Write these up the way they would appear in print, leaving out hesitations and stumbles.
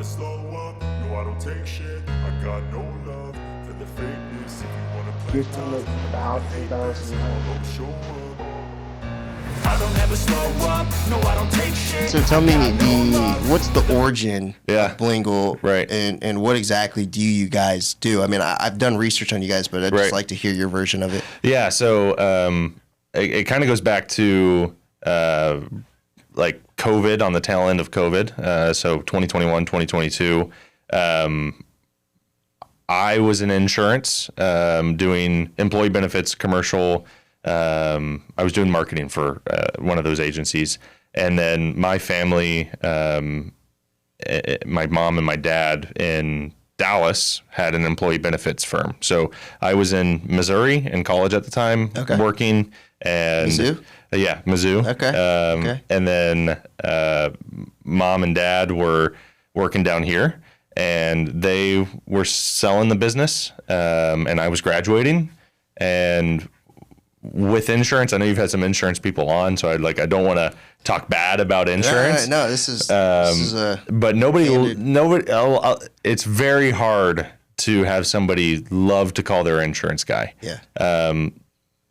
slow up, no I don't take shit. I got no love for the fakeness. If you wanna play You're telling me about $8,000. show up. I don't ever slow up, no I don't take shit. So tell me what's the origin of Blingle, right? And what exactly do you guys do? I mean, I've done research on you guys, but I'd just like to hear your version of it. Yeah, so it kind of goes back to like COVID, on the tail end of COVID. So 2021, 2022. I was in insurance, doing employee benefits, commercial. I was doing marketing for one of those agencies. And then my family, my mom and my dad in Dallas had an employee benefits firm. So I was in Missouri in college at the time, working. And Mizzou? Yeah, Mizzou. Okay. And then mom and dad were working down here, and they were selling the business, and I was graduating. And with insurance, I know you've had some insurance people on, so I don't want to talk bad about insurance. No, this is but nobody. It's very hard to have somebody love to call their insurance guy. Yeah.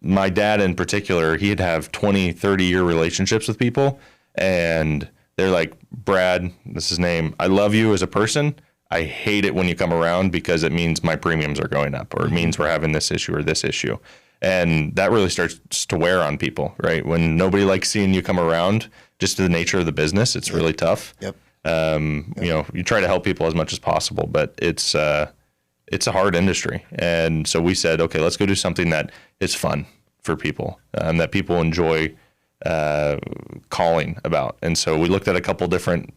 My dad in particular, he'd have 20, 30-year relationships with people, and they're like, Brad, this is his name, I love you as a person. I hate it when you come around because it means my premiums are going up, or it means we're having this issue or this issue. And that really starts to wear on people, right? When nobody likes seeing you come around, just the nature of the business, it's really tough. Yep. You know, you try to help people as much as possible, but it's a hard industry. And so we said, okay, let's go do something that is fun for people, that people enjoy calling about. And so we looked at a couple different,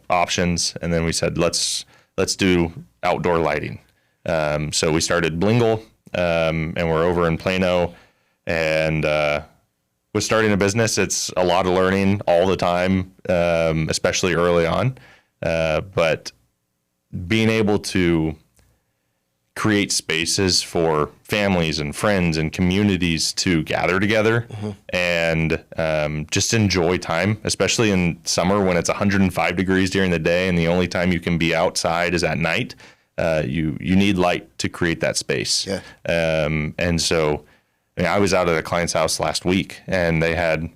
options, and then we said, let's do outdoor lighting. So we started Blingle, and we're over in Plano, and with starting a business, it's a lot of learning all the time, especially early on. But being able to create spaces for families and friends and communities to gather together and just enjoy time, especially in summer when it's 105 degrees during the day and the only time you can be outside is at night. You need light to create that space. Yeah. And so I was out at a client's house last week, and they had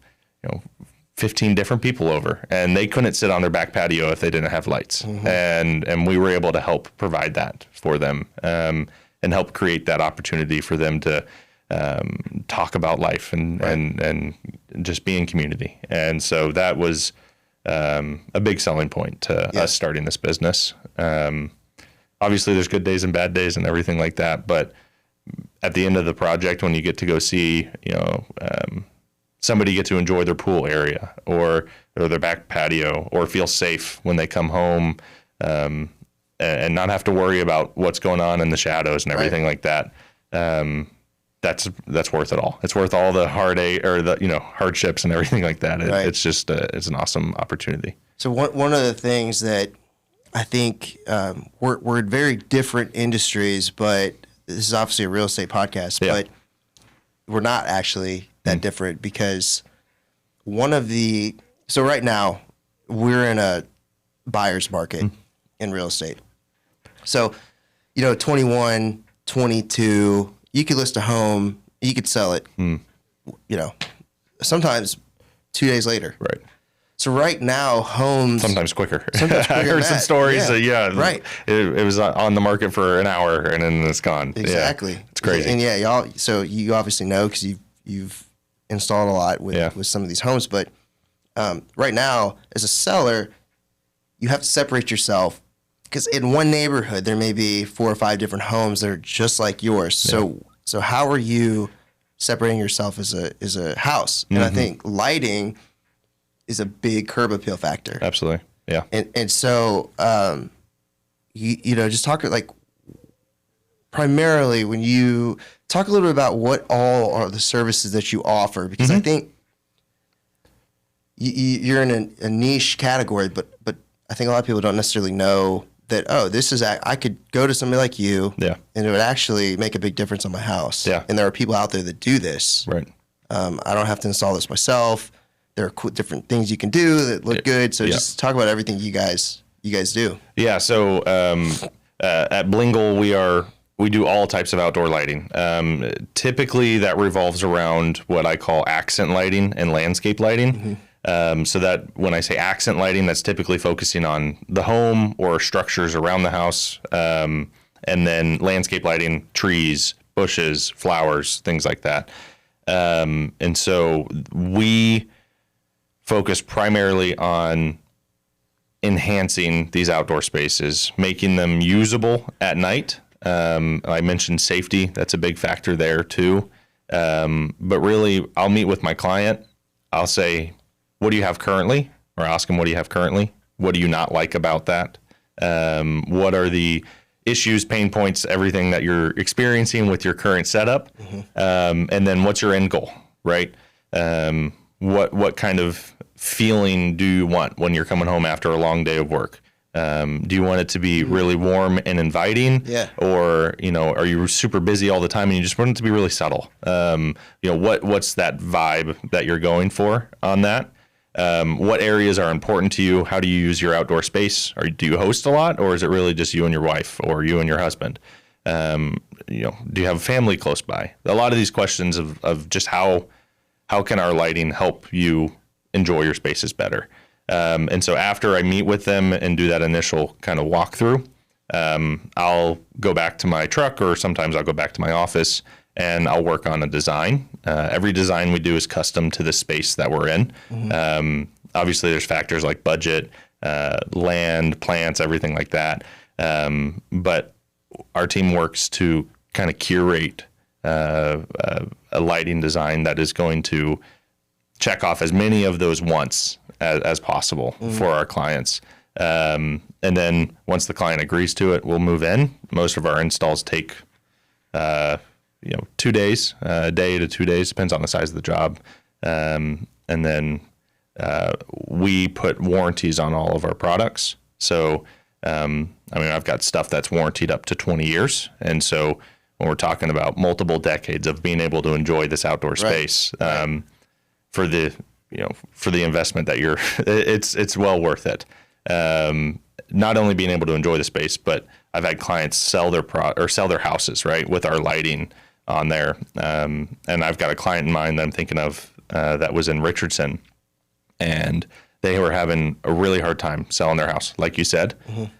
15 different people over, and they couldn't sit on their back patio if they didn't have lights. And we were able to help provide that for them, and help create that opportunity for them to talk about life and just be in community. And so that was a big selling point to us starting this business. Obviously there's good days and bad days and everything like that, but at the end of the project, when you get to go see, somebody get to enjoy their pool area or their back patio, or feel safe when they come home, and not have to worry about what's going on in the shadows and everything like that. That's worth it all. It's worth all the heartache or the hardships and everything like that. It's just it's an awesome opportunity. So one of the things that I think we're in very different industries, but this is obviously a real estate podcast, but we're not actually that different, because so right now we're in a buyer's market in real estate. So, 21, 22, you could list a home, you could sell it, sometimes 2 days later. Right. So right now, homes sometimes quicker. I heard some stories that right. It was on the market for an hour and then it's gone. Exactly. Yeah, it's crazy. And y'all. So you obviously know, because you've installed a lot with some of these homes. But right now, as a seller, you have to separate yourself, because in one neighborhood there may be 4 or 5 different homes that are just like yours. Yeah. So how are you separating yourself as a house? And I think lighting is a big curb appeal factor. Absolutely. Yeah. And so, just talk primarily when you talk a little bit about what all are the services that you offer, because I think you're in a niche category, but I think a lot of people don't necessarily know that, this is, I could go to somebody like you and it would actually make a big difference on my house. Yeah. And there are people out there that do this. Right. I don't have to install this myself. There are different things you can do that look good. So just talk about everything you guys you guys do? Yeah. So at Blingle, we do all types of outdoor lighting. Typically, that revolves around what I call accent lighting and landscape lighting. So that when I say accent lighting, that's typically focusing on the home or structures around the house. And then landscape lighting, trees, bushes, flowers, things like that. And so we focus primarily on enhancing these outdoor spaces, making them usable at night. I mentioned safety. That's a big factor there too. But really, I'll meet with my client. I'll say, what do you have currently? Or ask them, what do you have currently? What do you not like about that? What are the issues, pain points, everything that you're experiencing with your current setup? And then what's your end goal, right? What kind of feeling do you want when you're coming home after a long day of work? Do you want it to be really warm and inviting? Yeah. Or, are you super busy all the time and you just want it to be really subtle? What's that vibe that you're going for on that? What areas are important to you? How do you use your outdoor space? Or do you host a lot, or is it really just you and your wife or you and your husband? Do you have a family close by? A lot of these questions of just how can our lighting help you enjoy your spaces better? And so after I meet with them and do that initial kind of walkthrough, I'll go back to my truck, or sometimes I'll go back to my office and I'll work on a design. Every design we do is custom to the space that we're in. Obviously, there's factors like budget, land, plants, everything like that. But our team works to kind of curate a lighting design that is going to check off as many of those wants as possible for our clients. And then once the client agrees to it, we'll move in. Most of our installs take 2 days, a day to 2 days, depends on the size of the job. And then we put warranties on all of our products. So, I've got stuff that's warranted up to 20 years. And so when we're talking about multiple decades of being able to enjoy this outdoor space, for the investment that it's well worth it. Not only being able to enjoy the space, but I've had clients sell their houses, right, with our lighting on there. And I've got a client in mind that I'm thinking of that was in Richardson, and they were having a really hard time selling their house, like you said.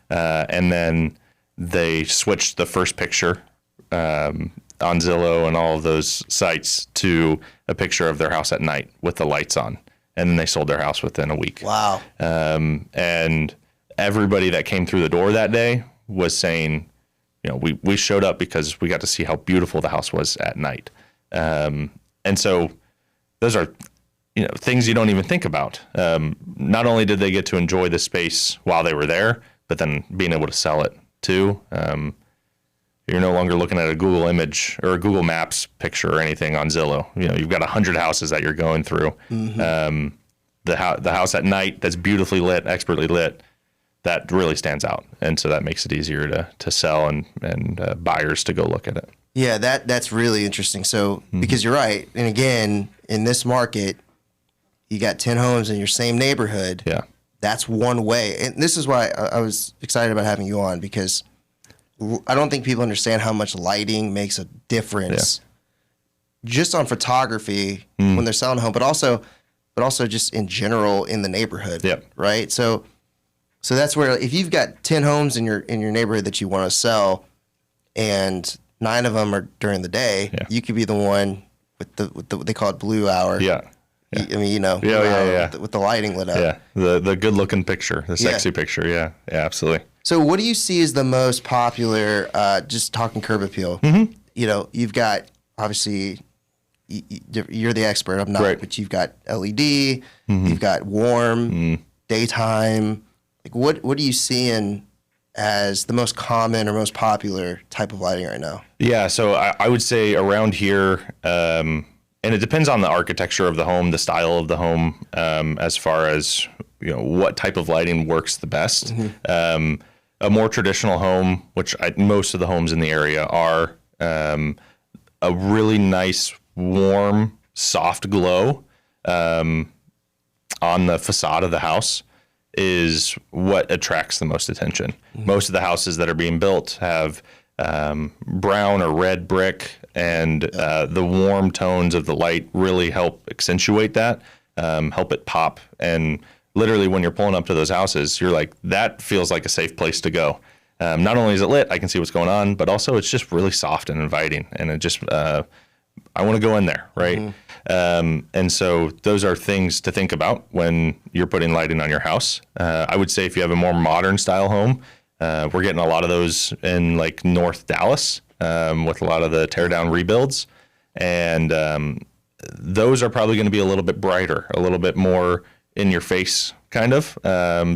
And then they switched the first picture on Zillow and all of those sites to a picture of their house at night with the lights on. And then they sold their house within a week. Wow. And everybody that came through the door that day was saying, we showed up because we got to see how beautiful the house was at night. And so those are, things you don't even think about. Not only did they get to enjoy the space while they were there, but then being able to sell it too. You're no longer looking at a Google image or a Google Maps picture or anything on Zillow. You've got 100 houses that you're going through. The house at night that's beautifully lit, expertly lit, that really stands out. And so that makes it easier to sell and buyers to go look at it. Yeah, that's really interesting. So, because you're right. And again, in this market, you got 10 homes in your same neighborhood. Yeah. That's one way. And this is why I was excited about having you on, because I don't think people understand how much lighting makes a difference just on photography when they're selling a home, but also just in general in the neighborhood. Yep. Right. So that's where, if you've got 10 homes in your neighborhood that you want to sell, and 9 of them are during the day, you could be the one with the they call it blue hour. Yeah. With the lighting lit up. Yeah. The good looking picture, the sexy picture. Yeah. Yeah, absolutely. So what do you see as the most popular, just talking curb appeal? You've got, obviously, you're the expert, I'm not, but you've got LED, you've got warm, daytime. Like what are you seeing as the most common or most popular type of lighting right now? Yeah, so I would say around here, and it depends on the architecture of the home, the style of the home, as far as what type of lighting works the best. A more traditional home, which most of the homes in the area are, a really nice, warm, soft glow on the facade of the house is what attracts the most attention. Most of the houses that are being built have brown or red brick, and the warm tones of the light really help accentuate that, help it pop. And literally when you're pulling up to those houses, you're like, that feels like a safe place to go. Not only is it lit, I can see what's going on, but also it's just really soft and inviting. And it just, I want to go in there, right? And so those are things to think about when you're putting lighting on your house. I would say if you have a more modern style home, we're getting a lot of those in like North Dallas with a lot of the tear down rebuilds. And those are probably going to be a little bit brighter, a little bit more in your face kind of,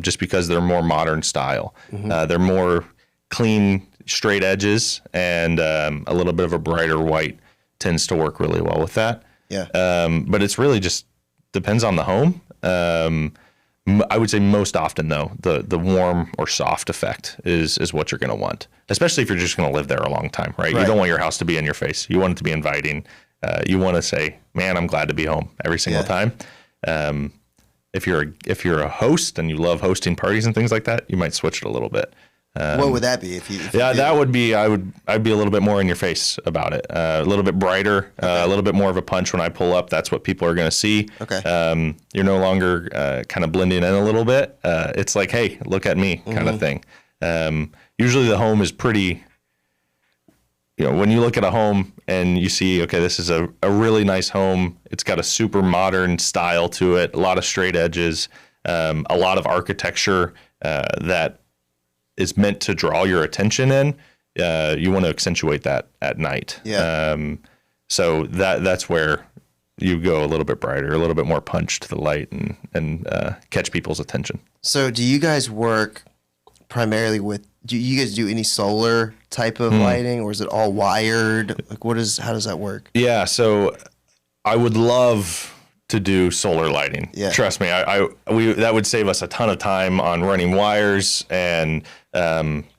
just because they're more modern style. They're more clean, straight edges, and a little bit of a brighter white tends to work really well with that. Yeah. But it's really just depends on the home. I would say most often though, the warm or soft effect is what you're going to want, especially if you're just going to live there a long time, right? You don't want your house to be in your face. You want it to be inviting. You want to say, man, I'm glad to be home every single time. If you're a host and you love hosting parties and things like that, you might switch it a little bit. What would that be? If you that would be, I'd be a little bit more in your face about it. A little bit brighter, a little bit more of a punch when I pull up. That's what people are going to see. Okay. You're no longer kind of blending in a little bit. It's like, hey, look at me kind of thing. Usually the home is pretty, when you look at a home and you see, okay, this is a really nice home. It's got a super modern style to it, a lot of straight edges, a lot of architecture that is meant to draw your attention in. You want to accentuate that at night. Yeah. So that's where you go a little bit brighter, a little bit more punch to the light and catch people's attention. So do you guys work primarily with, do you guys do any solar type of lighting, or is it all wired? Like how does that work? Yeah. So I would love to do solar lighting. Yeah. Trust me, that would save us a ton of time on running wires and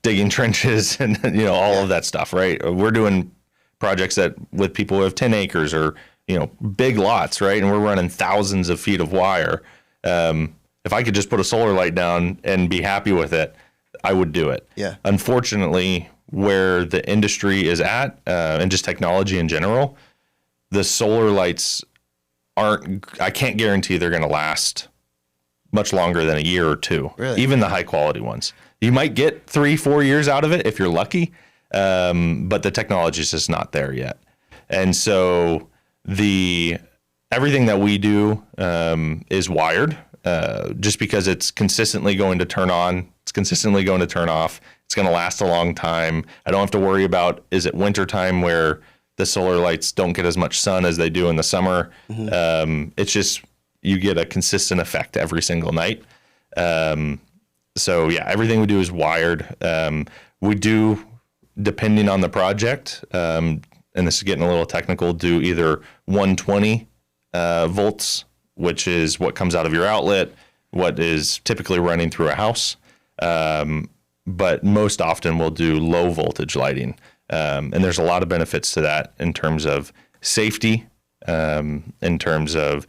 digging trenches and all of that stuff, right? We're doing projects with people who have 10 acres or big lots, right? And we're running thousands of feet of wire. If I could just put a solar light down and be happy with it, I would do it. Yeah. Unfortunately, where the industry is at and just technology in general, the solar lights I can't guarantee they're going to last much longer than a year or two. Really? Even the high quality ones. You might get 3-4 years out of it if you're lucky, but the technology is just not there yet. And so everything that we do is wired, just because it's consistently going to turn on, it's consistently going to turn off. It's going to last a long time. I don't have to worry about, is it wintertime where the solar lights don't get as much sun as they do in the summer. It's just, you get a consistent effect every single night. So yeah, everything we do is wired. We do, depending on the project, and this is getting a little technical, do either 120 volts, which is what comes out of your outlet, what is typically running through a house. But most often we'll do low voltage lighting. And there's a lot of benefits to that in terms of safety, in terms of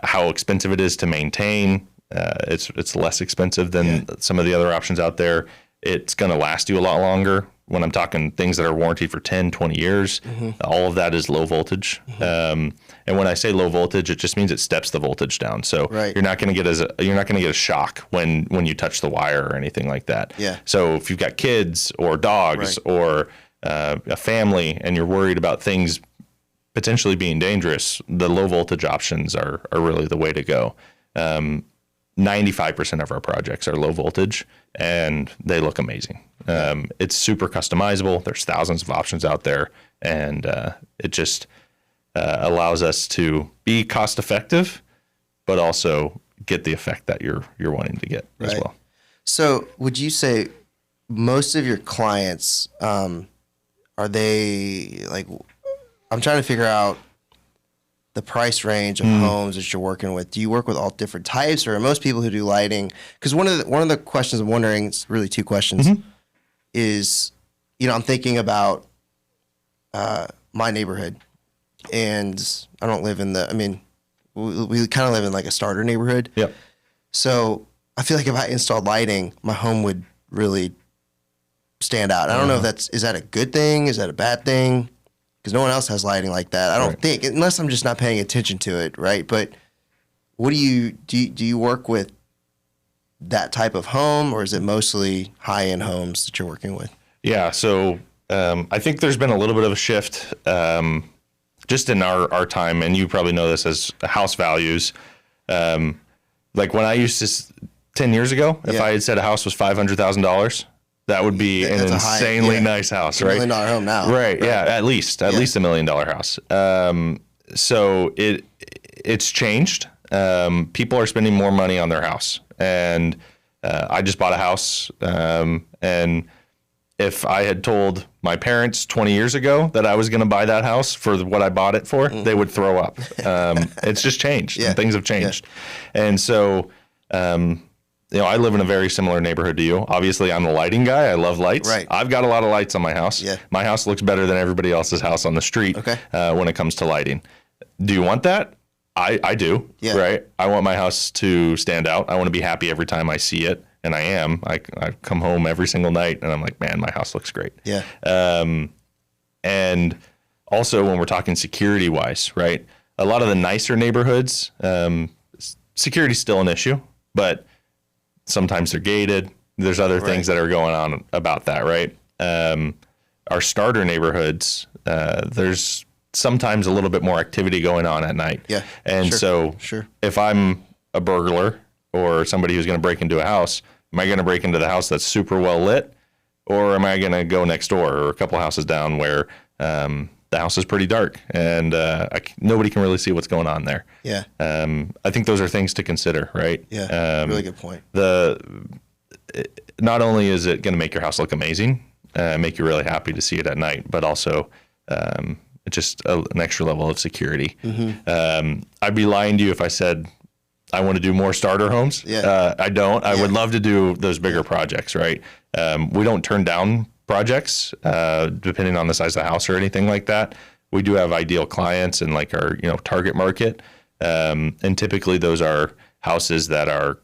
how expensive it is to maintain. It's less expensive than some of the other options out there. It's going to last you a lot longer. When I'm talking things that are warranted for 10, 20 years, all of that is low voltage. And when I say low voltage, it just means it steps the voltage down. So you're not going to get a shock when you touch the wire or anything like that. Yeah. So if you've got kids or dogs or a family and you're worried about things potentially being dangerous, the low voltage options are really the way to go. 95% of our projects are low voltage and they look amazing. It's super customizable. There's thousands of options out there, and it just allows us to be cost effective, but also get the effect that you're wanting to get as well. So would you say most of your clients, are they like, I'm trying to figure out the price range of homes that you're working with. Do you work with all different types, or are most people who do lighting? Because one of the questions I'm wondering, it's really two questions, is, I'm thinking about my neighborhood, and I don't live in we kind of live in like a starter neighborhood. Yep. So I feel like if I installed lighting, my home would really stand out. I don't know if is that a good thing? Is that a bad thing? Because no one else has lighting like that. I don't think, unless I'm just not paying attention to it, right? But what do you work with that type of home, or is it mostly high-end homes that you're working with? Yeah, so I think there's been a little bit of a shift just in our time, and you probably know this as house values. Like when I used to, 10 years ago, if I had said a house was $500,000, that would be an insanely nice house, right? $1 million home now. Right, yeah, at least $1 million house. So it's changed. People are spending more money on their house. And I just bought a house, and if I had told my parents 20 years ago that I was going to buy that house for what I bought it for, they would throw up. It's just changed. And things have changed. And so, I live in a very similar neighborhood to you. Obviously, I'm the lighting guy. I love lights. Right. I've got a lot of lights on my house. Yeah. My house looks better than everybody else's house on the street when it comes to lighting. Do you want that? I do, right? I want my house to stand out. I want to be happy every time I see it, and I am. I come home every single night, and I'm like, man, my house looks great. Yeah. And also, when we're talking security-wise, right? A lot of the nicer neighborhoods, security's still an issue, but sometimes they're gated. There's other things that are going on about that, right? Our starter neighborhoods, there's sometimes a little bit more activity going on at night. Yeah. And so if I'm a burglar or somebody who's going to break into a house, am I going to break into the house that's super well lit, or am I going to go next door or a couple houses down where the house is pretty dark and nobody can really see what's going on there? Yeah. I think those are things to consider, right? Yeah. Really good point. Not only is it going to make your house look amazing, make you really happy to see it at night, but also just an extra level of security. I'd be lying to you if I said I want to do more starter homes. I don't. I would love to do those bigger projects, right? We don't turn down projects depending on the size of the house or anything like that. We do have ideal clients and like our target market, and typically those are houses that are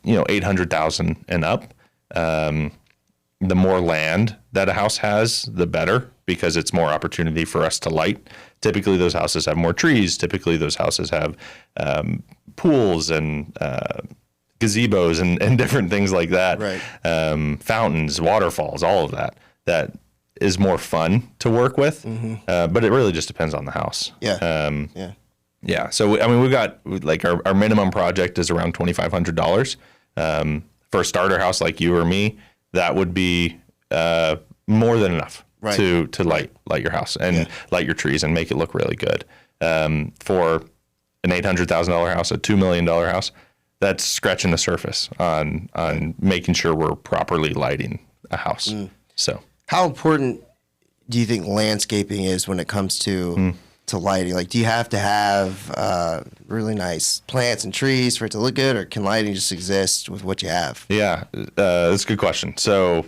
800,000 and up. The more land that a house has, the better, because it's more opportunity for us to light. Typically, those houses have more trees. Typically, those houses have pools and gazebos and different things like that. Right. Fountains, waterfalls, all of that. That is more fun to work with, but it really just depends on the house. Yeah. Yeah. So, we've got like our minimum project is around $2,500. For a starter house like you or me, that would be more than enough to light your house and light your trees and make it look really good. For an $800,000 house, a $2 million house, that's scratching the surface on making sure we're properly lighting a house. So, how important do you think landscaping is when it comes to lighting? Like, do you have to have really nice plants and trees for it to look good, or can lighting just exist with what you have? Yeah, that's a good question. So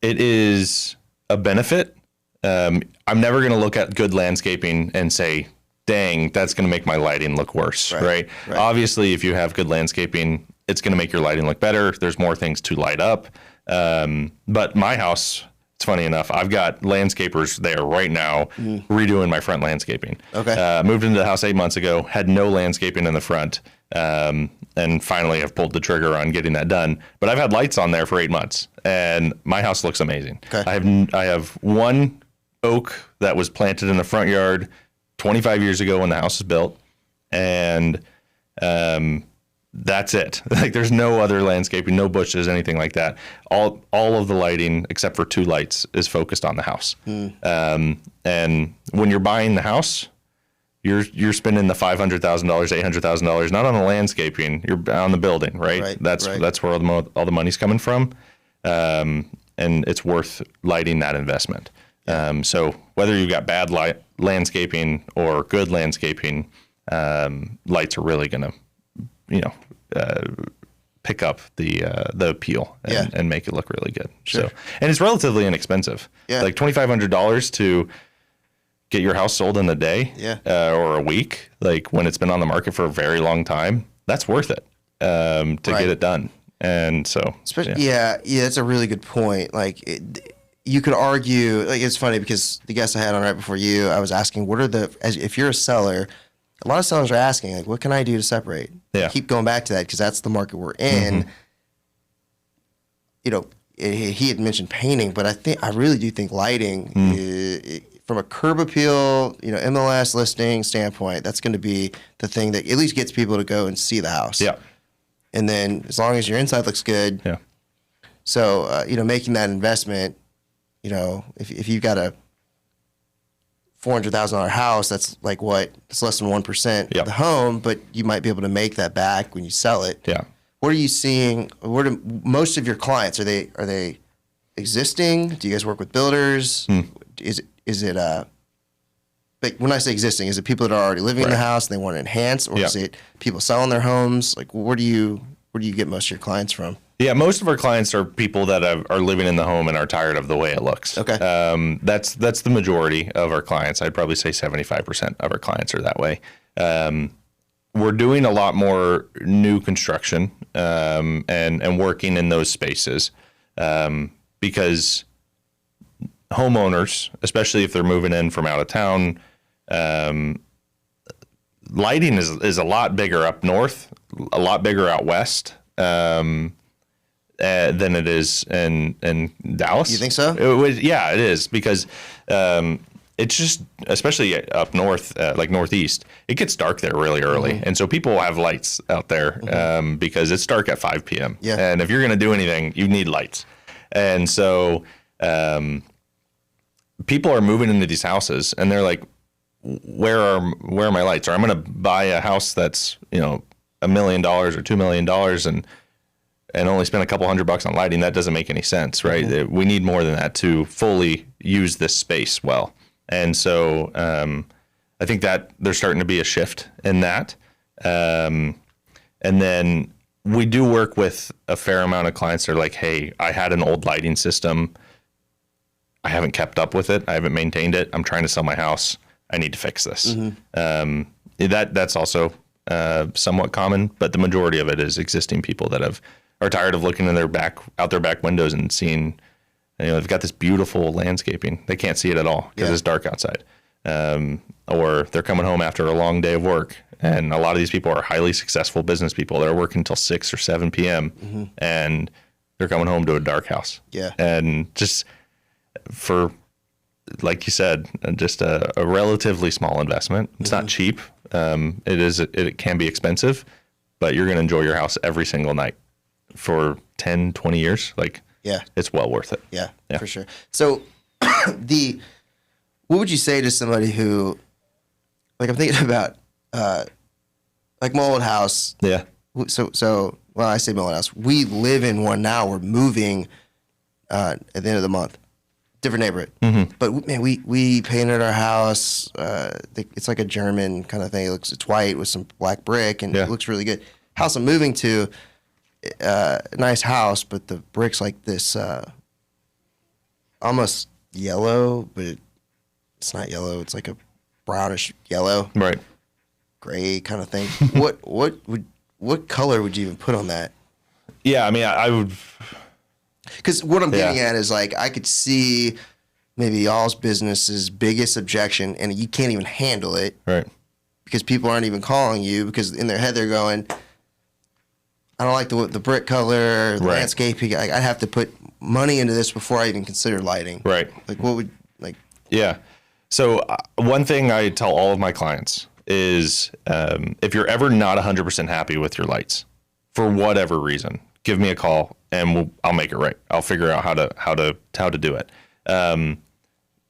it is a benefit. I'm never going to look at good landscaping and say, dang, that's going to make my lighting look worse, right? Obviously, if you have good landscaping, it's going to make your lighting look better. There's more things to light up. But my house, it's funny enough, I've got landscapers there right now redoing my front landscaping. Moved into the house 8 months ago, had no landscaping in the front, and finally have pulled the trigger on getting that done. But I've had lights on there for 8 months, and my house looks amazing. I have one oak that was planted in the front yard 25 years ago when the house was built, and that's it. Like, there's no other landscaping, no bushes, anything like that. All of the lighting, except for 2 lights, is focused on the house. And when you're buying the house, you're spending the $500,000, $800,000 not on the landscaping, you're on the building, right? That's where all the money's coming from, and it's worth lighting that investment. So whether you've got bad landscaping or good landscaping, lights are really going to pick up the appeal and make it look really good. So, and it's relatively inexpensive. Like $2,500 to get your house sold in a day or a week, like when it's been on the market for a very long time, that's worth it. to get it done. And so, especially, yeah, that's a really good point. Like, you could argue, like, it's funny because the guest I had on right before you, I was asking, if you're a seller, a lot of sellers are asking, like, what can I do to separate? Yeah. I keep going back to that because that's the market we're in. You know, he had mentioned painting, but I really do think lighting, from a curb appeal, you know, MLS listing standpoint, that's going to be the thing that at least gets people to go and see the house. Yeah. And then as long as your inside looks good. Yeah. So, you know, making that investment, you know, if you've got a $400,000 house, that's like it's less than 1% of the home, but you might be able to make that back when you sell it. Yeah. What are you seeing? What are most of your clients? Are they existing? Do you guys work with builders? Is it but when I say existing, is it people that are already living in the house and they want to enhance, or is it people selling their homes? Like, where do you get most of your clients from? Yeah, most of our clients are people that are living in the home and are tired of the way it looks. Okay. That's the majority of our clients. I'd probably say 75% of our clients are that way. We're doing a lot more new construction and working in those spaces because homeowners, especially if they're moving in from out of town, lighting is a lot bigger up north, a lot bigger out west than it is in Dallas. You think so? Yeah, it is because it's just, especially up north, like northeast, it gets dark there really early. And so people have lights out there because it's dark at 5 p.m. Yeah. And if you're going to do anything, you need lights. And so people are moving into these houses and they're like, where are my lights? Or I'm going to buy a house that's, you know, $1 million or $2 million and only spend a couple $100 on lighting. That doesn't make any sense, right? We need more than that to fully use this space well. And so I think that there's starting to be a shift in that. And then we do work with a fair amount of clients that are like, hey, I had an old lighting system. I haven't kept up with it. I haven't maintained it. I'm trying to sell my house. I need to fix this. That's also somewhat common, but the majority of it is existing people that are tired of looking in out their back windows and seeing, you know, they've got this beautiful landscaping. They can't see it at all because it's dark outside. Or they're coming home after a long day of work. And a lot of these people are highly successful business people. They're working until 6 or 7 p.m. And they're coming home to a dark house. Yeah. And just for, like you said, just a relatively small investment. It's not cheap. It can be expensive, but you're going to enjoy your house every single night for 10, 20 years. Like, it's well worth it. Yeah, for sure. So what would you say to somebody who, like, I'm thinking about, like my old house. Yeah. So well, I say my old house. We live in one now. We're moving at the end of the month. Different neighborhood. But man, we painted our house. It's like a German kind of thing. It's white with some black brick, and it looks really good. House I'm moving to, nice house, but the brick's like this almost yellow, but it's not yellow. It's like a brownish yellow, right, gray kind of thing. What color would you even put on that? Yeah, I mean, I would. Because what I'm getting at is, like, I could see maybe y'all's business's biggest objection, and you can't even handle it, right? Because people aren't even calling you because in their head they're going, I don't like the brick color, the landscaping. I have to put money into this before I even consider lighting. Right. Like, what would, like... Yeah. So one thing I tell all of my clients is if you're ever not 100% happy with your lights, for whatever reason, give me a call and I'll make it right. I'll figure out how to do it.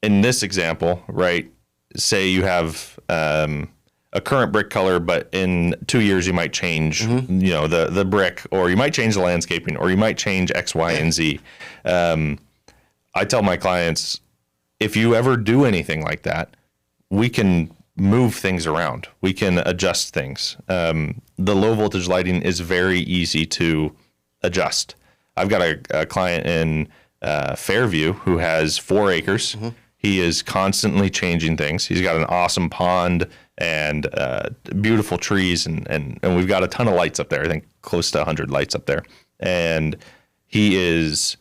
In this example, right, say you have a current brick color, but in 2 years you might change, you know, the brick, or you might change the landscaping, or you might change X, Y, and Z. I tell my clients, if you ever do anything like that, we can move things around. We can adjust things. The low voltage lighting is very easy to adjust. I've got a client in Fairview who has 4 acres. He is constantly changing things. He's got an awesome pond and beautiful trees, and we've got a ton of lights up there. I think close to 100 lights up there. And he is,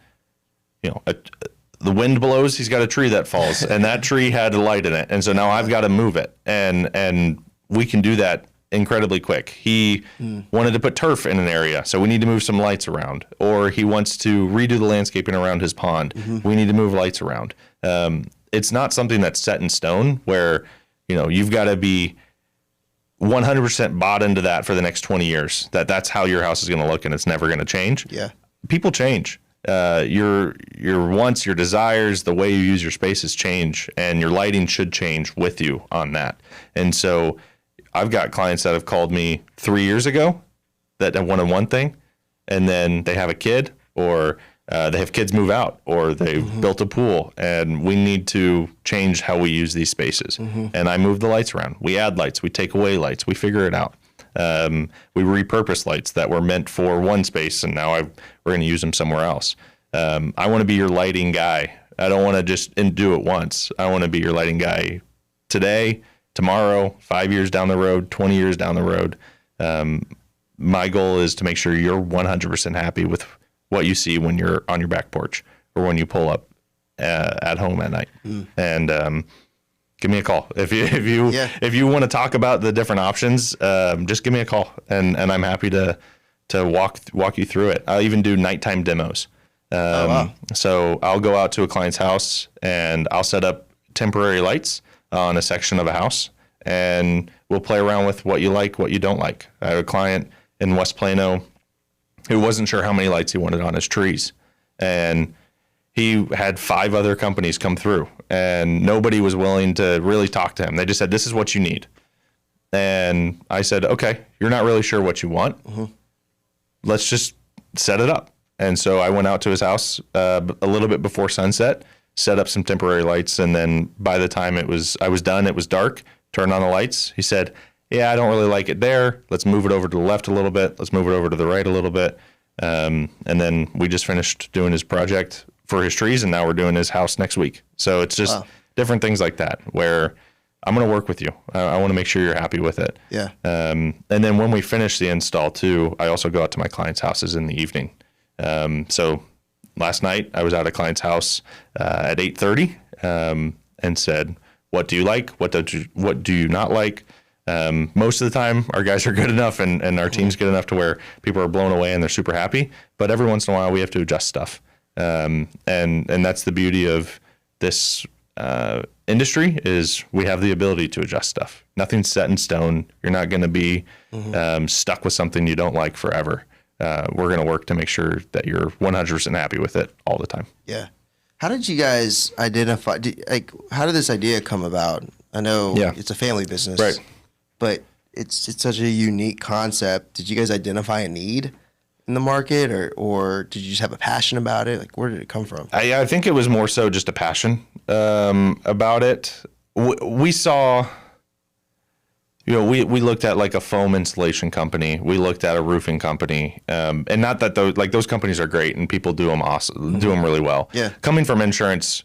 the wind blows, he's got a tree that falls, and that tree had a light in it. And so now I've got to move it. And we can do that incredibly quick. He wanted to put turf in an area, so we need to move some lights around. Or he wants to redo the landscaping around his pond. We need to move lights around. It's not something that's set in stone where, you've got to be 100% bought into that for the next 20 years. That's how your house is going to look, and it's never going to change. Yeah. People change. Your wants, your desires, the way you use your spaces change, and your lighting should change with you on that. And so I've got clients that have called me 3 years ago that have wanted one thing, and then they have a kid, or they have kids move out, or they've built a pool, and we need to change how we use these spaces. And I move the lights around. We add lights. We take away lights. We figure it out. We repurpose lights that were meant for one space, and now we're going to use them somewhere else. I want to be your lighting guy. I don't want to just do it once. I want to be your lighting guy today, tomorrow, 5 years down the road, 20 years down the road. My goal is to make sure you're 100% happy with what you see when you're on your back porch or when you pull up at home at night. And give me a call if you want to talk about the different options. Just give me a call, and I'm happy to walk you through it. I'll even do nighttime demos. So I'll go out to a client's house and I'll set up temporary lights on a section of a house, and we'll play around with what you like, what you don't like. I have a client in West Plano who wasn't sure how many lights he wanted on his trees, and he had 5 other companies come through, and nobody was willing to really talk to him. They just said, "This is what you need." And I said, "Okay, you're not really sure what you want. Let's just set it up." And so I went out to his house a little bit before sunset, set up some temporary lights, and then by the time I was done, it was dark, turned on the lights. He said, "Yeah, I don't really like it there. Let's move it over to the left a little bit. Let's move it over to the right a little bit." And then we just finished doing his project for his trees, and now we're doing his house next week. So it's just different things like that where I'm going to work with you. I want to make sure you're happy with it. Yeah. And then when we finish the install too, I also go out to my clients' houses in the evening. So last night I was at a client's house at 8:30 and said, "What do you like? What do you not like?" Most of the time our guys are good enough and our team's good enough to where people are blown away and they're super happy. But every once in a while we have to adjust stuff. And that's the beauty of this industry is we have the ability to adjust stuff. Nothing's set in stone. You're not going to be stuck with something you don't like forever. We're going to work to make sure that you're 100% happy with it all the time. Yeah. How did you guys identify? How did this idea come about? I know it's a family business, right? But it's such a unique concept. Did you guys identify a need in the market, or did you just have a passion about it? Like, where did it come from? I think it was more so just a passion about it. We saw, we looked at like a foam installation company. We looked at a roofing company, and not that those companies are great and people do them awesome, do them really well. Yeah. Coming from insurance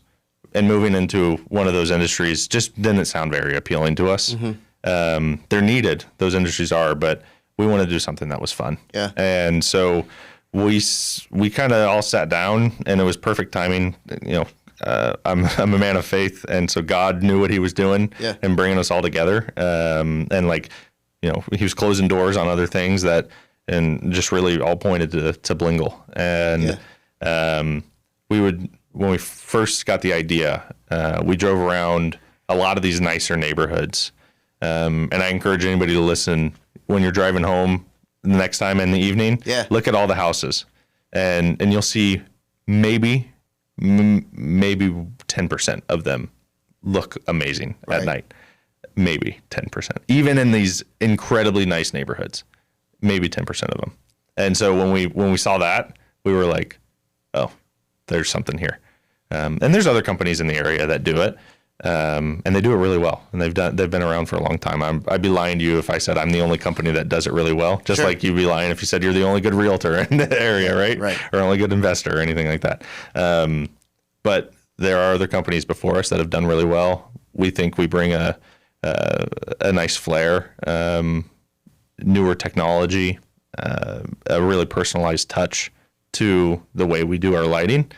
and moving into one of those industries just didn't sound very appealing to us. They're needed; those industries are, but we wanted to do something that was fun. Yeah. And so we kind of all sat down, and it was perfect timing. I'm a man of faith, and so God knew what He was doing and bringing us all together. And He was closing doors on other things and just really all pointed to Blingle. And when we first got the idea, we drove around a lot of these nicer neighborhoods. And I encourage anybody to listen when you're driving home the next time in the evening. Look at all the houses, and you'll see maybe 10% of them look amazing at night. Maybe 10%, even in these incredibly nice neighborhoods, maybe 10% of them. And so when we saw that, we were like, oh, there's something here. And there's other companies in the area that do it. And they do it really well, and they've been around for a long time. I'd be lying to you if I said I'm the only company that does it really well. Just like you'd be lying if you said you're the only good realtor in the area, right? Or only good investor or anything like that. But there are other companies before us that have done really well. We think we bring a nice flair, newer technology, a really personalized touch to the way we do our lighting.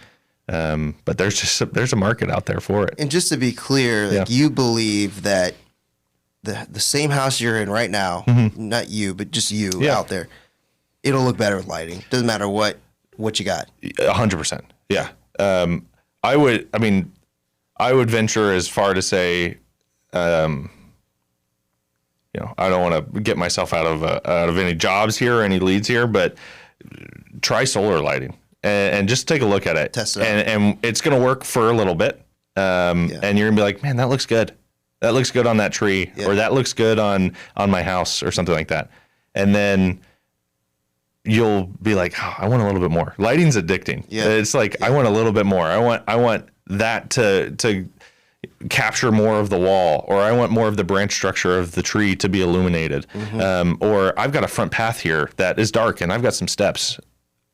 But there's a market out there for it. And just to be clear, like you believe that the same house you're in right now, not you, but just you out there, it'll look better with lighting. Doesn't matter what you got. 100%. Yeah. I would venture as far to say, I don't want to get myself out of any jobs here or any leads here, but try solar lighting and just take a look at it. Test it out. And it's going to work for a little bit. And you're gonna be like, man, that looks good. That looks good on that tree, or that looks good on my house, or something like that. And then you'll be like, oh, I want a little bit more. Lighting's addicting. Yeah. It's like, I want a little bit more. I want that to capture more of the wall, or I want more of the branch structure of the tree to be illuminated. Or I've got a front path here that is dark and I've got some steps.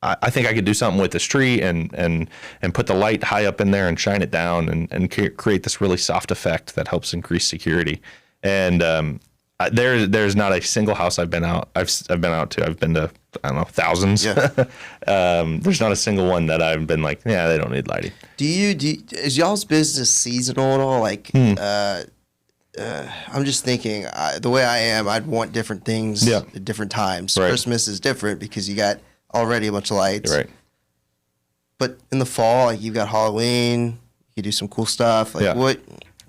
I think I could do something with this tree and put the light high up in there and shine it down and create this really soft effect that helps increase security. And there's not a single house I've been out to. I've been to, I don't know, thousands. Yeah. There's not a single one that I've been like, yeah, they don't need lighting. Is y'all's business seasonal at all? Like, I'm just thinking, the way I am, I'd want different things at different times. Right. Christmas is different because you got already a bunch of lights. Right. But in the fall, like, you've got Halloween, you do some cool stuff. Like, what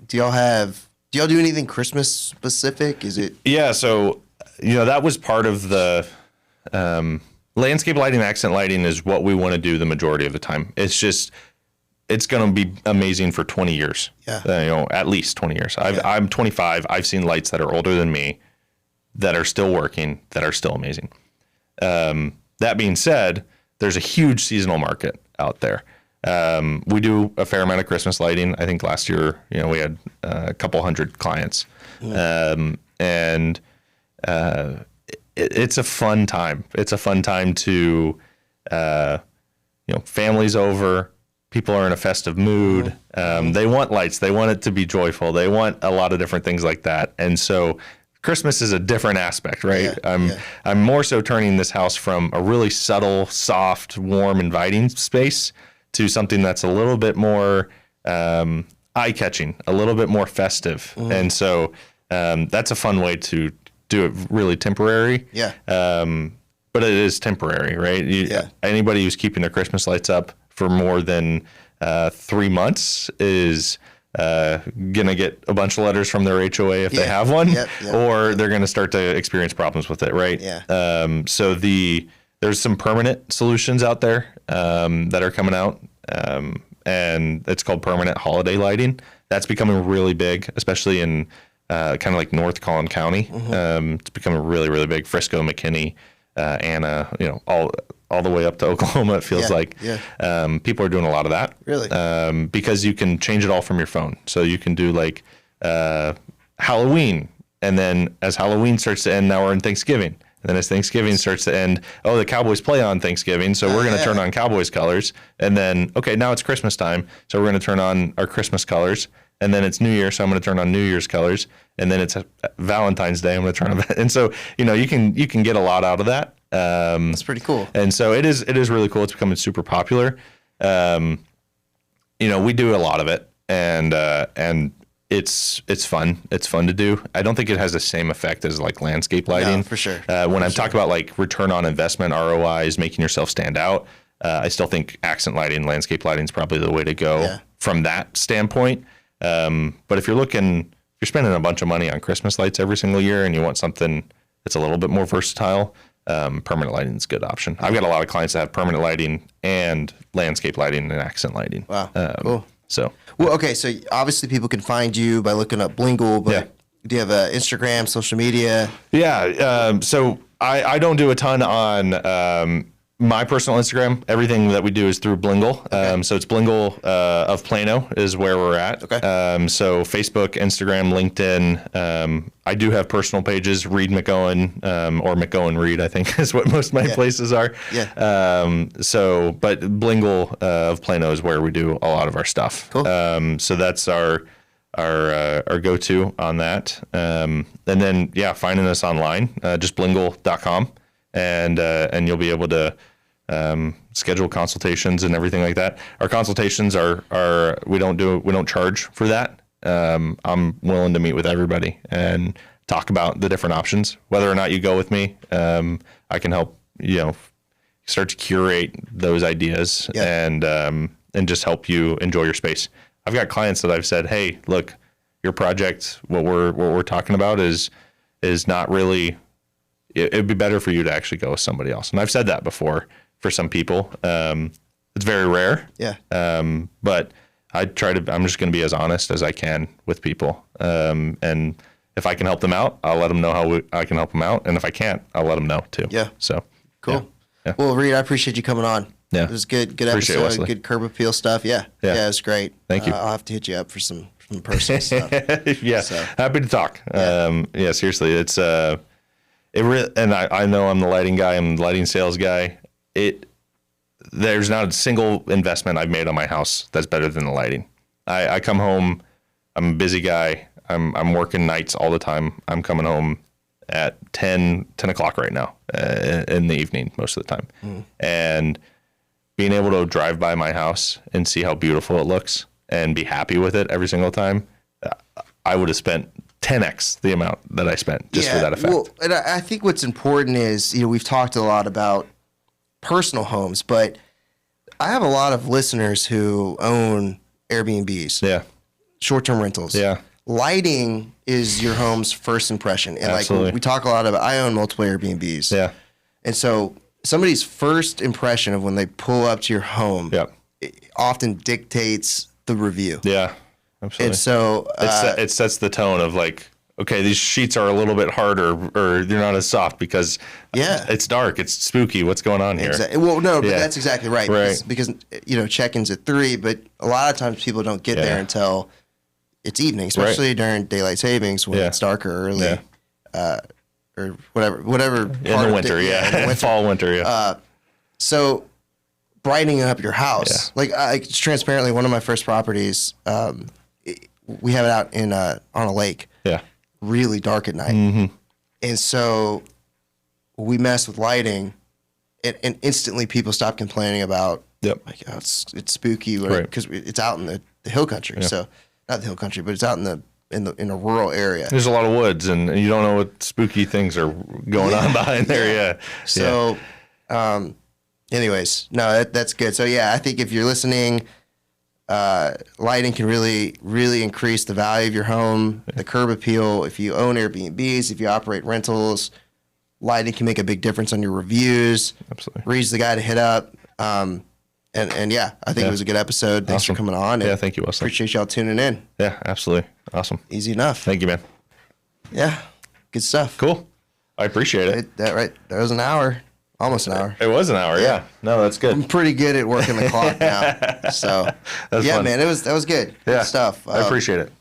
do y'all have? Do y'all do anything Christmas specific? Is it? Yeah. So, that was part of the landscape lighting, accent lighting is what we want to do the majority of the time. It's going to be amazing for 20 years. Yeah. At least 20 years. I'm 25. I've seen lights that are older than me that are still working, that are still amazing. That being said, there's a huge seasonal market out there. We do a fair amount of Christmas lighting. I think last year, we had a couple hundred clients. It's a fun time. It's a fun time to, families over, people are in a festive mood. They want lights. They want it to be joyful. They want a lot of different things like that. And so Christmas is a different aspect, right? I'm more so turning this house from a really subtle, soft, warm, inviting space to something that's a little bit more eye-catching, a little bit more festive. And so that's a fun way to do it really temporary. But it is temporary, right? Anybody who's keeping their Christmas lights up for more than 3 months is gonna get a bunch of letters from their HOA if they have one, or they're gonna start to experience problems with it, right? So there's some permanent solutions out there that are coming out, and it's called permanent holiday lighting. That's becoming really big, especially in kind of like North Collin County. It's becoming really, really big. Frisco, McKinney, Anna, all the way up to Oklahoma, it feels like. People are doing a lot of that. Really? Because you can change it all from your phone. So you can do like Halloween, and then as Halloween starts to end, now we're in Thanksgiving. And then as Thanksgiving starts to end, the Cowboys play on Thanksgiving, so we're going to turn on Cowboys colors. And then, okay, now it's Christmas time, so we're going to turn on our Christmas colors. And then it's New Year, so I'm going to turn on New Year's colors. And then it's Valentine's Day, I'm going to turn on. And so, you can get a lot out of that. That's pretty cool. And so it is really cool. It's becoming super popular. We do a lot of it, and it's fun. It's fun to do. I don't think it has the same effect as like landscape lighting. No, for sure. When I'm talking about like return on investment, ROIs, making yourself stand out, I still think accent lighting, landscape lighting is probably the way to go from that standpoint. But if you're spending a bunch of money on Christmas lights every single year and you want something that's a little bit more versatile, permanent lighting is a good option. I've got a lot of clients that have permanent lighting and landscape lighting and accent lighting. Wow, cool. So, okay. So obviously people can find you by looking up Blingle, but do you have Instagram, social media? So I don't do a ton on my personal Instagram. Everything that we do is through Blingle. So it's Blingle of Plano is where we're at. So Facebook, Instagram, LinkedIn. I do have personal pages, Reid McEowen, or McEowen Reid, I think is what most of my places are. But Blingle of Plano is where we do a lot of our stuff. Cool. So that's our go-to on that. And then, finding us online, just blingle.com. and you'll be able to schedule consultations and everything like that. Our consultations are we don't charge for that. I'm willing to meet with everybody and talk about the different options. Whether or not you go with me, I can help start to curate those ideas and just help you enjoy your space. I've got clients that I've said, hey, look, your project, what we're talking about is not really. It'd be better for you to actually go with somebody else. And I've said that before for some people. It's very rare. Yeah. But I'm just going to be as honest as I can with people. And if I can help them out, I'll let them know how I can help them out. And if I can't, I'll let them know too. Yeah. So cool. Yeah. Well, Reid, I appreciate you coming on. Yeah. It was good Appreciate it, episode, Wesley. good curb appeal stuff. Yeah. Yeah. Yeah, it was great. Thank you. I'll have to hit you up for some personal stuff. Yeah. So. Happy to talk. Yeah. Seriously. It's, and I know I'm the lighting guy. I'm the lighting sales guy. There's not a single investment I've made on my house that's better than the lighting. I come home, I'm a busy guy. I'm working nights all the time. I'm coming home at 10 o'clock right now in the evening most of the time. And being able to drive by my house and see how beautiful it looks and be happy with it every single time, I would have spent 10x the amount that I spent just for that effect. Well, and I think what's important is, we've talked a lot about personal homes, but I have a lot of listeners who own Airbnbs, Yeah. short-term rentals. Yeah. Lighting is your home's first impression. And Absolutely. like we talk a lot about, I own multiple Airbnbs. Yeah. And so somebody's first impression of when they pull up to your home Yep. it often dictates the review. Yeah. Absolutely. And so it sets the tone of like, okay, these sheets are a little bit harder or they're not as soft because it's dark, it's spooky. What's going on here? Exactly. Well, no, but Yeah. that's exactly right. Right. Because check-in's at 3, but a lot of times people don't get there until it's evening, especially during daylight savings when it's darker early, or whatever. In the winter, in the winter. fall, winter, yeah. So brightening up your house, like transparently, one of my first properties, we have it out in on a lake. Yeah. Really dark at night, and so we mess with lighting, and instantly people stop complaining about like it's spooky because it's out in the hill country. So not the hill country, but it's out in a rural area. There's a lot of woods, and you don't know what spooky things are going on behind there. Yeah. So, anyways, no, that's good. So I think if you're listening, lighting can really, really increase the value of your home, the curb appeal. If you own Airbnbs, if you operate rentals, lighting can make a big difference on your reviews. Absolutely. Reid's the guy to hit up. And I think it was a good episode. Thanks for coming on. Yeah, thank you, Wesley. Appreciate y'all tuning in. Yeah, absolutely. Awesome. Easy enough. Thank you, man. Yeah, good stuff. Cool. I appreciate it. That was an hour. Almost an hour. It was an hour, yeah. No, that's good. I'm pretty good at working the clock now. So, That's fun. man, that was good. Yeah. Good stuff. I appreciate it.